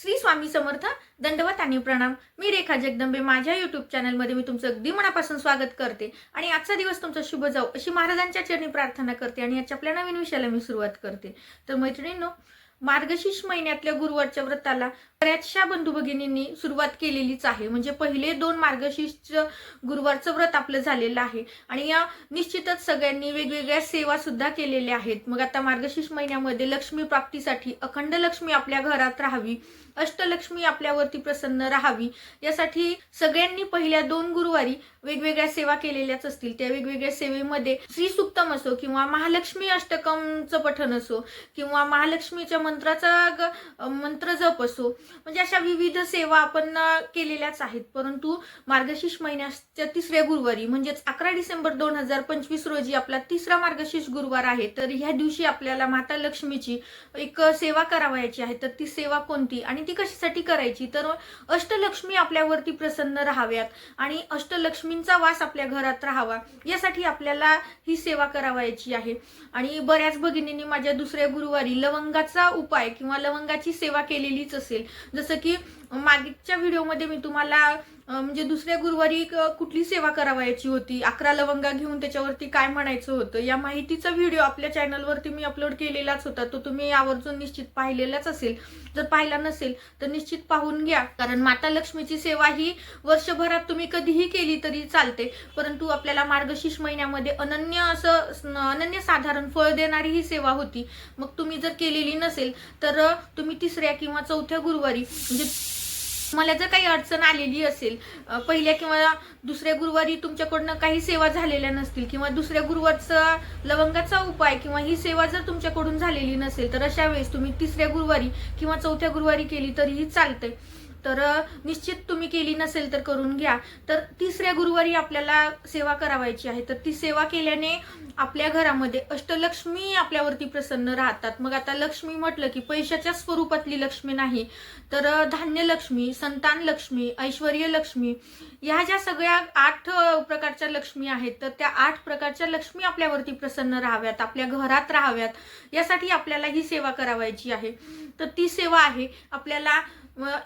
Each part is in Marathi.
श्री स्वामी समर्थ. दंडवत आणि प्रणाम. मी रेखा जगदंबे. माझ्या यूट्यूब चॅनलमध्ये मी तुमचं अगदी मनापासून स्वागत करते आणि आजचा दिवस तुमचा शुभ जाऊ अशी महाराजांच्या चरणी प्रार्थना करते आणि आजच्या आपल्या नवीन विषयाला मी सुरुवात करते. तर मैत्रिणींनो, मार्गशीर्ष महिन्यातल्या गुरुवारच्या व्रताला बऱ्याचशा बंधू भगिनींनी सुरुवात केलेलीच आहे. म्हणजे पहिले 2 मार्गशीर्ष गुरुवारचं व्रत आपलं झालेलं आहे आणि या निश्चितच सगळ्यांनी वेगवेगळ्या सेवा सुद्धा केलेल्या आहेत. मग आता मार्गशीर्ष महिन्यामध्ये लक्ष्मी प्राप्तीसाठी अखंड लक्ष्मी आपल्या घरात राहावी, अष्टलक्ष्मी आपल्यावरती प्रसन्न राहावी, यासाठी सगळ्यांनी पहिल्या 2 गुरुवारी वेगवेगळ्या सेवा केलेल्याच असतील. त्या वेगवेगळ्या सेवेमध्ये श्री सुक्तम असो किंवा महालक्ष्मी अष्टकमचं पठण असो किंवा महालक्ष्मीच्या मंत्राचा मंत्र जप असो, म्हणजे अशा विविध सेवा आपण केलेल्याच आहेत. परंतु मार्गशीर्ष महिन्याच्या 3ऱ्या गुरुवारी म्हणजेच 11 डिसेंबर 2025 रोजी आपला 3रा मार्गशीर्ष गुरुवार आहे. तर ह्या दिवशी आपल्याला माता लक्ष्मीची एक सेवा करावयाची आहे. तर ती सेवा कोणती आणि ती कशासाठी करायची? तर अष्टलक्ष्मी आपल्यावरती प्रसन्न राहाव्यात आणि अष्टलक्ष्मींचा वास आपल्या घरात राहावा, यासाठी आपल्याला ही सेवा करावयाची आहे. आणि बऱ्याच भगिनींनी माझ्या 2ऱ्या गुरुवारी लवंगाचा उपाय किंवा लवंगाची सेवा केलेलीच असेल. जसं की मागच्या व्हिडिओमध्ये मी तुम्हाला म्हणजे 2ऱ्या गुरुवारी कुठली सेवा करावयाची होती, 11 लवंगा घेऊन त्याच्यावरती काय म्हणायचं होतं, या माहितीचा व्हिडिओ आपल्या चॅनलवरती मी अपलोड केलेलाच होता. तो तुम्ही आवर्जून निश्चित पाहिलेलाच असेल. जर पाहिला नसेल तर निश्चित पाहून घ्या, कारण माता लक्ष्मीची सेवा ही वर्षभरात तुम्ही कधीही केली तरी चालते. परंतु आपल्याला मार्गशीर्ष महिन्यामध्ये अनन्य साधारण फळ देणारी ही सेवा होती. मग तुम्ही जर केलेली नसेल तर तुम्ही 3ऱ्या किंवा 4थ्या गुरुवारी, म्हणजे मला जर काही अडचण आलेली असेल, पहिल्या किंवा 2ऱ्या गुरुवारी तुमच्याकडनं काही सेवा झालेल्या नसतील किंवा 2ऱ्या गुरुवारचा लवंगाचा उपाय किंवा ही सेवा जर तुमच्याकडून झालेली नसेल, तर अशा वेळेस तुम्ही 3ऱ्या गुरुवारी किंवा 4थ्या गुरुवारी केली तरीही चालते. तर निश्चित तुम्ही केली नसेल तर करून घ्या. तर 3ऱ्या गुरुवारी आपल्याला सेवा करावयाची आहे. तर ती सेवा केल्याने आपल्या घरामध्ये अष्टलक्ष्मी आपल्यावरती प्रसन्न राहतात. मग आता लक्ष्मी म्हटलं की पैशाच्या स्वरूपातली लक्ष्मी नाही, तर धान्य लक्ष्मी, संतान लक्ष्मी, ऐश्वर्य लक्ष्मी, ह्या ज्या सगळ्या 8 प्रकारच्या लक्ष्मी आहेत, तर त्या 8 प्रकारच्या लक्ष्मी आपल्यावरती प्रसन्न राहाव्यात, आपल्या घरात राहाव्यात, यासाठी आपल्याला ही सेवा करावयाची आहे. तर ती सेवा आहे आपल्याला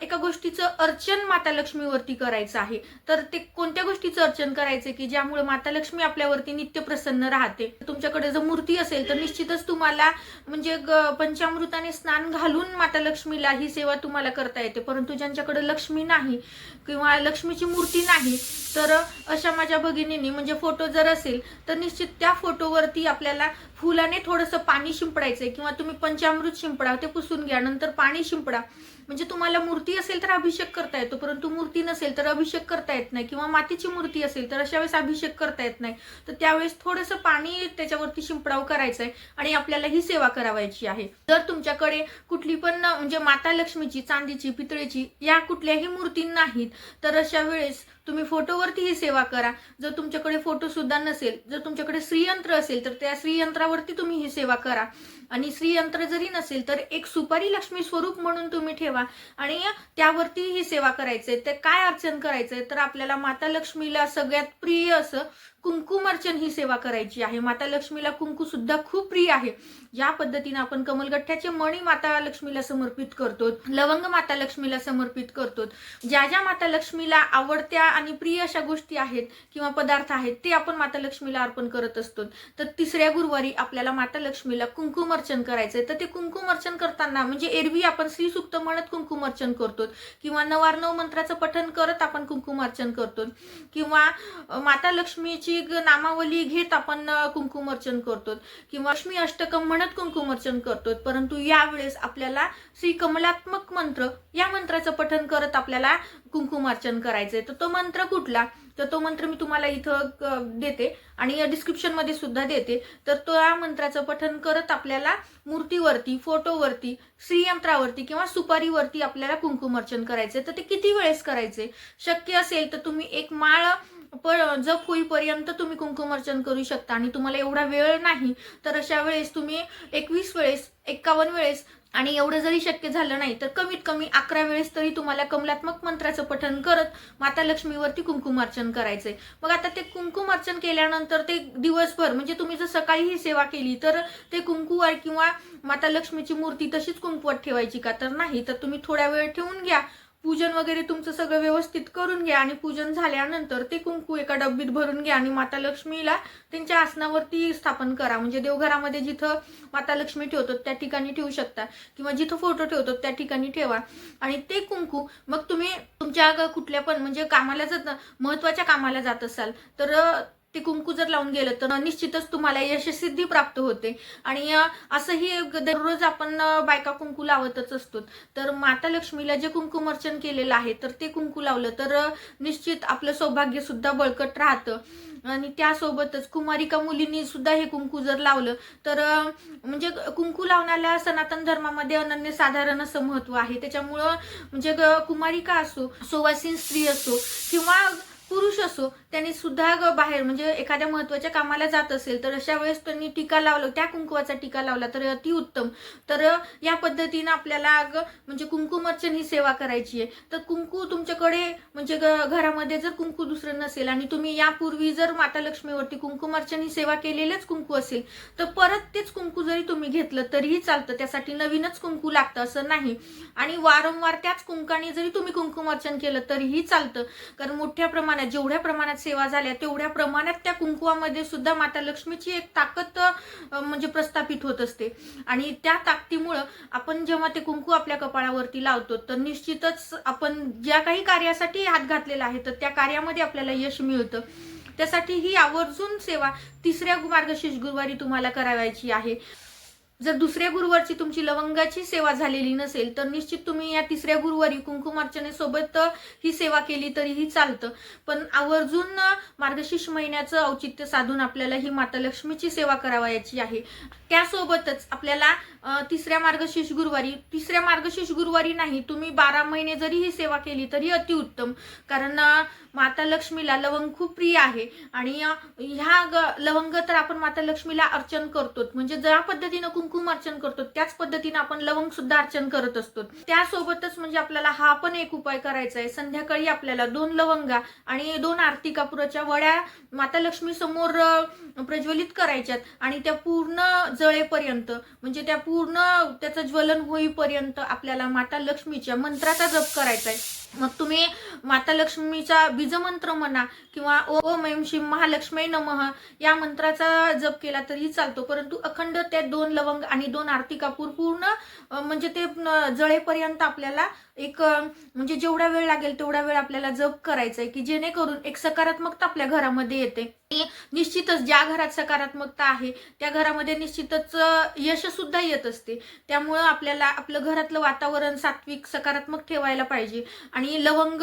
एका गोष्टीचं अर्चन माता लक्ष्मीवरती करायचं आहे. तर ते कोणत्या गोष्टीचं अर्चन करायचं की ज्यामुळे माता लक्ष्मी आपल्यावरती नित्य प्रसन्न राहते? तुमच्याकडे जर मूर्ती असेल तर निश्चितच तुम्हाला म्हणजे पंचामृताने स्नान घालून माता लक्ष्मीला ही सेवा तुम्हाला करता येते. परंतु ज्यांच्याकडे लक्ष्मी नाही किंवा लक्ष्मीची मूर्ती नाही, तर अशा माझ्या भगिनींनी म्हणजे फोटो जर असेल तर निश्चित त्या फोटोवरती आपल्याला फुलाने थोडंसं पाणी शिंपडायचंय किंवा तुम्ही पंचामृत शिंपडा, ते पुसून घ्या, नंतर पाणी शिंपडा. म्हणजे तुम्हाला मूर्ती असेल तर अभिषेक करता येतो, परंतु मूर्ती नसेल तर अभिषेक करता येत नाही, किंवा मातीची मूर्ती असेल तर अशा वेळेस अभिषेक करता येत नाही. तर त्यावेळेस थोडंसं पाणी त्याच्यावरती शिंपडाव करायचंय आणि आपल्याला ही सेवा करावयाची आहे. जर तुमच्याकडे कुठली पण म्हणजे माता लक्ष्मीची चांदीची, पितळेची या कुठल्याही मूर्ती नाहीत, तर अशा वेळेस तुम्ही फोटोवरती ही सेवा करा. जर तुमच्याकडे फोटो सुद्धा नसेल, जर तुमच्याकडे श्रीयंत्र असेल तर त्या श्रीयंत्रावरती तुम्ही ही सेवा करा. आणि श्रीयंत्र जरी नसेल तर एक सुपारी लक्ष्मी स्वरूप म्हणून तुम्ही ठेवा आणि त्यावरती ही सेवा करायचंय. तर काय अर्चन करायचंय? तर आपल्याला माता लक्ष्मीला सगळ्यात प्रिय असं कुंकुम अर्चन ही सेवा करायची आहे. माता लक्ष्मीला कुंकू सुद्धा खूप प्रिय आहे. या पद्धतीने आपण कमलगठ्ठ्याचे मणी माता लक्ष्मीला समर्पित करतो, लवंग माता लक्ष्मीला समर्पित करतो. ज्या ज्या माता लक्ष्मीला आवडत्या आणि प्रिय अशा गोष्टी आहेत किंवा पदार्थ आहेत ते आपण माता लक्ष्मीला अर्पण करत असतो. तर 3ऱ्या गुरुवारी आपल्याला माता लक्ष्मीला कुंकुम अर्चन करायचंय. तर ते कुंकुम अर्चन करताना म्हणजे एरवी आपण श्री सुक्त म्हणत कुंकुम अर्चन करतो किंवा 9 मंत्राचं पठण करत आपण कुंकुम अर्चन करतो किंवा माता लक्ष्मीची नामावली घेत आपण कुंकुम अर्चन करतो किंवा लक्ष्मी अष्टकम म्हणत कुंकुम अर्चन करतो. परंतु यावेळेस आपल्याला श्री कमलात्मक मंत्र या मंत्राचं पठण करत आपल्याला कुंकुम अर्चन करायचंय. तर तो मंत्र कुठला? तर तो मंत्र मी तुम्हाला इथं देते आणि डिस्क्रिप्शन मध्ये सुद्धा देते. तर तो या मंत्राचं पठण करत आपल्याला मूर्तीवरती, फोटोवरती, श्रीयंत्रावरती किंवा सुपारीवरती आपल्याला कुंकुम अर्चन करायचंय. तर ते किती वेळेस करायचे? शक्य असेल तर तुम्ही एक माळ जप होईपर्यंत तुम्ही कुंकुम अर्चन करू शकता आणि तुम्हाला एवढा वेळ नाही तर अशा वेळेस तुम्ही 21 वेळेस, 51 वेळेस, आणि एवढं जरी शक्य झालं नाही तर कमीत कमी 11 वेळेस तरी तुम्हाला कमलात्मक मंत्राचं पठण करत माता लक्ष्मीवरती कुंकुमार्चन करायचंय। मग आता ते कुंकुमार्चन केल्यानंतर ते दिवसभर म्हणजे तुम्ही जर सकाळी ही सेवा केली तर ते कुंकू किंवा माता लक्ष्मीची मूर्ती तशीच कुंकवात ठेवायची का? तर नाही, तर तुम्ही थोडा वेळ ठेवून घ्या, पूजन वगैरे तुमचं सगळं व्यवस्थित करून घ्या आणि पूजन झाल्यानंतर ते कुंकू एका डब्बीत भरून घ्या आणि माता लक्ष्मीला त्यांच्या आसनावरती स्थापन करा। म्हणजे देवघरामध्ये जिथं माता लक्ष्मी ठेवतो त्या ठिकाणी ठेवू शकता किंवा जिथं फोटो ठेवतो त्या ठिकाणी ठेवा। आणि ते कुंकू मग तुम्ही तुमच्या कुठल्या पण म्हणजे कामाला जर महत्वाच्या कामाला जात असाल तर ते कुंकू जर लावून गेलं तर निश्चितच तुम्हाला यशस्सिद्धी प्राप्त होते। आणि असंही दररोज आपण बायका कुंकू लावतच असतो, तर माता लक्ष्मीला जे कुंकुमार्चन केलेलं आहे तर ते कुंकू लावलं तर निश्चित आपलं सौभाग्य सुद्धा बळकट राहतं। आणि त्यासोबतच कुमारिका मुलींनी सुद्धा हे कुंकू जर लावलं तर म्हणजे कुंकू लावण्याला सनातन धर्मामध्ये अनन्यसाधारण असं महत्व आहे। त्याच्यामुळं म्हणजे कुमारिका असो, सुवासिन स्त्री असो किंवा पुरुष असो, त्यांनी सुद्धा बाहेर म्हणजे एखाद्या महत्वाच्या कामाला जात असेल तर अशा वेळेस त्यांनी टीका लावलं, त्या कुंकवाचा टीका लावला तर अति उत्तम। तर या पद्धतीने आपल्याला म्हणजे कुंकुमार्चन ही सेवा करायची आहे। तर कुंकू तुमच्याकडे म्हणजे घरामध्ये जर कुंकू दुसरं नसेल आणि तुम्ही यापूर्वी जर माता लक्ष्मीवरती कुंकुमार्चन ही सेवा केलेलेच कुंकू असेल तर परत तेच कुंकू जरी तुम्ही घेतलं तरीही चालतं, त्यासाठी नवीनच कुंकू लागतं असं नाही। आणि वारंवार त्याच कुंकाने जरी तुम्ही कुंकुमार्चन केलं तरीही चालतं, कारण मोठ्या प्रमाणात जेवढ्या प्रमाणात सेवा झाल्या तेवढ्या प्रमाणात त्या कुंकुवामध्ये सुद्धा माता लक्ष्मीची एक ताकद म्हणजे प्रस्थापित होत असते। आणि त्या ताकदीमुळे आपण जेव्हा ते कुंकू आपल्या कपाळावरती लावतो तर निश्चितच आपण ज्या काही कार्यासाठी हात घातलेला आहे तर त्या कार्यामध्ये आपल्याला यश मिळतं। त्यासाठी ही आवर्जून सेवा 3ऱ्या मार्गशीर्ष गुरुवारी तुम्हाला करावायची आहे। जर दुसऱ्या गुरुवारची तुमची लवंगाची सेवा झालेली नसेल तर निश्चित तुम्ही या 3ऱ्या गुरुवारी कुंकुमार्चनेसोबत ही सेवा केली तरीही चालतं, पण आवर्जून मार्गशीर्ष महिन्याचं औचित्य साधून आपल्याला ही माता लक्ष्मीची सेवा करावायची आहे। त्यासोबतच आपल्याला 3ऱ्या मार्गशीर्ष गुरुवारी नाही, तुम्ही 12 महिने जरी ही सेवा केली तरी अतिउत्तम, कारण माता लक्ष्मीला लवंग खूप प्रिय आहे। आणि ह्या लवंग तर आपण माता लक्ष्मीला अर्चन करतो, म्हणजे ज्या पद्धतीनं कुंकुम अर्चन करतो त्याच पद्धतीने आपण लवंग सुद्धा अर्चन करत असतो। त्यासोबतच म्हणजे आपल्याला हा पण एक उपाय करायचा आहे, संध्याकाळी आपल्याला 2 लवंगा आणि 2 आरती कापुराच्या वड्या माता लक्ष्मी समोर प्रज्वलित करायच्यात आणि त्या पूर्ण जळेपर्यंत म्हणजे त्या पूर्ण त्याचं ज्वलन होईपर्यंत आपल्याला माता लक्ष्मीच्या मंत्राचा जप करायचा आहे। मग तुम्ही माता लक्ष्मीचा बीजमंत्र म्हणा किंवा ओम ऐं श्रीं महालक्ष्मी नमः या मंत्राचा जप केला तरी चालतो, परंतु अखंड त्या 2 लवंग आणि 2 आरती कापूर पूर्ण म्हणजे ते जळेपर्यंत आपल्याला एक म्हणजे जेवढा वेळ लागेल तेवढा वेळ आपल्याला जप करायचा आहे, की जेणेकरून एक सकारात्मकता आपल्या घरामध्ये येते। निश्चितच ज्या घरात सकारात्मकता आहे त्या घरामध्ये निश्चितच यश सुद्धा येत असते। त्यामुळे आपल्याला आपलं घरातलं वातावरण सात्विक सकारात्मक ठेवायला पाहिजे। आणि लवंग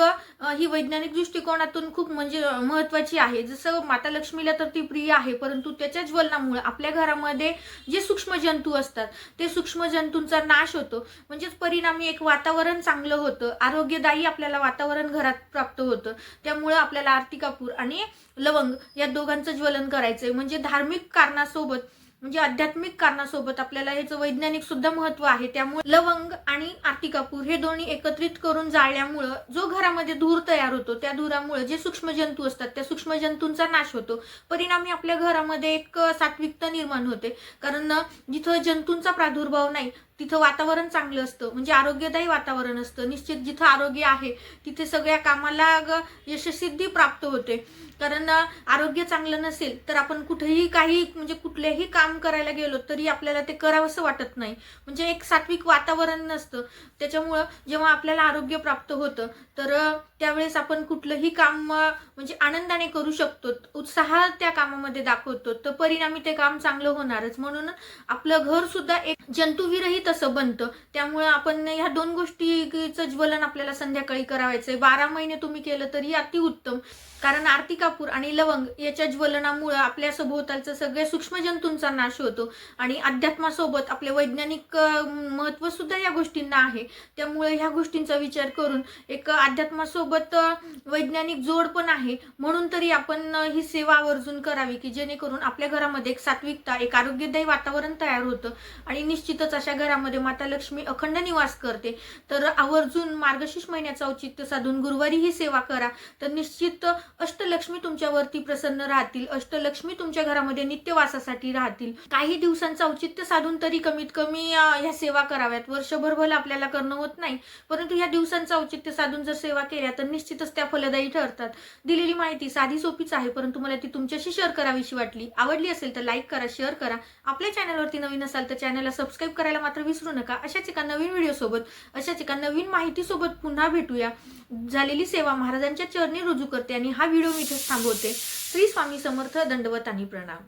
ही वैज्ञानिक दृष्टिकोनातून खूप म्हणजे महत्वाची आहे। जसं माता लक्ष्मीला तर ती प्रिय आहे, परंतु त्याच्या ज्वलनामुळे आपल्या घरामध्ये जे सूक्ष्म जंतू असतात ते सूक्ष्म जंतूंचा नाश होतो, म्हणजेच परिणामी एक वातावरण चांगलं होतं, आरोग्यदायी आपल्याला वातावरण घरात प्राप्त होतं। त्यामुळे आपल्याला आरती कापूर आणि लवंग या दोघांचं ज्वलन करायचंय, म्हणजे धार्मिक कारणासोबत म्हणजे आध्यात्मिक कारणासोबत आपल्याला ह्याचं वैज्ञानिक सुद्धा महत्व आहे। त्यामुळे लवंग आणि आरती कापूर हे दोन्ही एकत्रित करून जाळल्यामुळं जो घरामध्ये धूर तयार होतो त्या धुरामुळे जे सूक्ष्म जंतू असतात त्या सूक्ष्म जंतूंचा नाश होतो, परिणामी आपल्या घरामध्ये एक सात्विकता निर्माण होते। कारण जिथं जंतूंचा प्रादुर्भाव नाही तिथं वातावरण चांगलं असतं, म्हणजे आरोग्यदायी वातावरण असतं। निश्चित जिथं आरोग्य आहे तिथे सगळ्या कामाला यशस्सिद्धी प्राप्त होते, कारण आरोग्य चांगलं नसेल तर आपण कुठेही काही म्हणजे कुठलेही काम करायला गेलो तरी आपल्याला ते करावंसं वाटत नाही, म्हणजे एक सात्विक वातावरण नसतं। त्याच्यामुळं जेव्हा आपल्याला आरोग्य प्राप्त होतं तर त्यावेळेस आपण कुठलंही काम म्हणजे आनंदाने करू शकतो, उत्साह त्या कामामध्ये दाखवतो, तर परिणामी ते काम चांगलं होणारच। म्हणून आपलं घर सुद्धा एक जंतुविरहित असं बनतं। त्यामुळे आपण ह्या 2 गोष्टीचं ज्वलन आपल्याला संध्याकाळी करायचंय। 12 महिने तुम्ही केलं तरी अतिउत्तम, कारण आरती कापूर आणि लवंग याच्या ज्वलनामुळे आपल्या सभोवतालचं सगळ्या सूक्ष्म जंतूंचा नाश होतो आणि अध्यात्मासोबत आपले वैज्ञानिक महत्व सुद्धा या गोष्टींना आहे। त्यामुळे ह्या गोष्टींचा विचार करून एक अध्यात्मासोबत वैज्ञानिक जोड पण आहे, म्हणून तरी आपण ही सेवा आवर्जून करावी, की जेणेकरून आपल्या घरामध्ये एक सात्विकता एक आरोग्यदायी वातावरण तयार होतं आणि निश्चितच अशा घरामध्ये घरामध्ये माता लक्ष्मी अखंड निवास करते. तर आवर्जून मार्गशीर्ष महिन्याचं औचित्य साधून गुरुवारी ही सेवा करा. तर निश्चित अष्टलक्ष्मी तुमच्यावरती प्रसन्न राहतील. अष्टलक्ष्मी तुमच्या घरामध्ये नित्यवासासाठी राहतील. काही दिवसांचं औचित्य साधून तरी कमीत कमी ह्या सेवा कराव्यात. वर्षभर भलं आपल्याला करणं होत नाही, परंतु ह्या दिवसांचं औचित्य साधून जर सेवा केल्या तर निश्चितच त्या फलदायी ठरतात. दिलेली माहिती साधी सोपीच आहे, परंतु मला ती तुमच्याशी शेअर करावीशी वाटली. आवडली असेल तर लाईक करा, शेअर करा. आपल्या चॅनलवरती नवीन असाल तर चॅनलला सबस्क्राईब करायला मात्र विसरू नका. अशाच एका नवीन व्हिडिओसोबत, अशाच एका नवीन माहितीसोबत पुन्हा भेटूया. झालेली सेवा महाराजांच्या चरणी रुजू करते आणि हा व्हिडिओ मी इथेच थांबवते. श्री स्वामी समर्थ. दंडवत आणि प्रणाम.